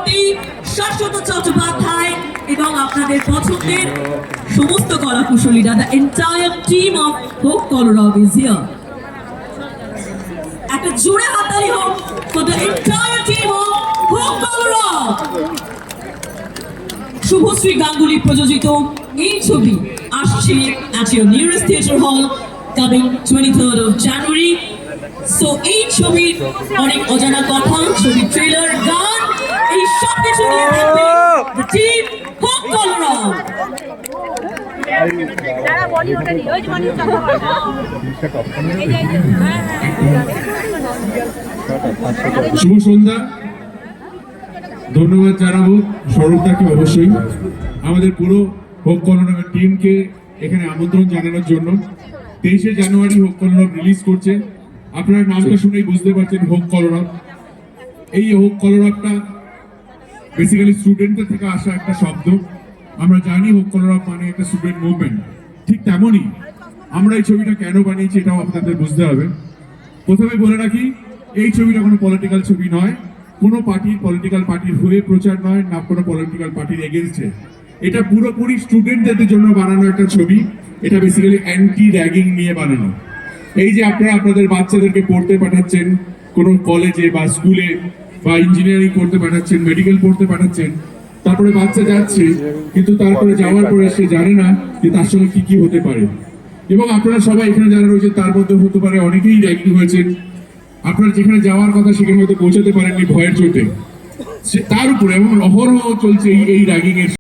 চক্রবর্তী, শাশ্বত চট্টোপাধ্যায় এবং আপনাদের পছন্দের সমস্ত কলাকুশলীরা, the entire team of Hope Colorado is here. একটা জোরে হাততালি হোক for the entire team of Hope Colorado. Subhashree Ganguly প্রযোজিত এই ছবি আসছে at your nearest theatre hall coming 23rd of January. So এই ছবির অনেক অজানা কথা, ছবির ট্রেলার, গান, এই সব কিছু নিয়ে থাকবে the team Hope Colorado. শুভ সন্ধ্যা। ধন্যবাদ জানাবো স্বরূপদাকে, অবশ্যই আমাদের পুরো হোক কলরব টিমকে এখানে আমন্ত্রণ জানানোর জন্য। 23শে জানুয়ারি হোক কলরব রিলিজ করছে। আপনারা নামটা শুনেই বুঝতে পারছেন হোক কলরব। এই হোক কলরবটা বেসিক্যালি স্টুডেন্টদের থেকে আসা একটা শব্দ। আমরা জানি হোক কলরব মানে একটা স্টুডেন্ট মুভমেন্ট, ঠিক তেমনই আমরা এই ছবিটা কেন বানিয়েছি এটাও আপনাদের বুঝতে হবে। প্রথমে বলে রাখি, এই ছবিটা কোনো পলিটিক্যাল ছবি নয়, কোনো পার্টির পলিটিক্যাল পার্টির হয়ে প্রচার নয়, না কোনো পলিটিক্যাল পার্টির এগেনস্টে। এটা পুরোপুরি স্টুডেন্টদের জন্য বানানো একটা ছবি। এটা বেসিক্যালি অ্যান্টি র্যাগিং নিয়ে বানানো। এই যে আপনারা আপনাদের বাচ্চাদেরকে পড়তে পাঠাচ্ছেন কোনো কলেজে বা স্কুলে, বা ইঞ্জিনিয়ারিং করতে পাঠাচ্ছেন, মেডিকেল পড়তে পাঠাচ্ছেন, তারপরে বাচ্চা যাচ্ছে, কিন্তু তারপরে যাওয়ার পরে সে জানে না যে তার সঙ্গে কি কি হতে পারে। এবং আপনারা সবাই এখানে যারা রয়েছে তার মধ্যে হতে পারে অনেকেই র্যাগিং হয়েছেন। আপনার যেখানে যাওয়ার কথা সেখানে হয়তো পৌঁছাতে পারেননি ভয়ের চোটে, তার উপরে এবং অহরহ চলছে এই র্যাগিং এর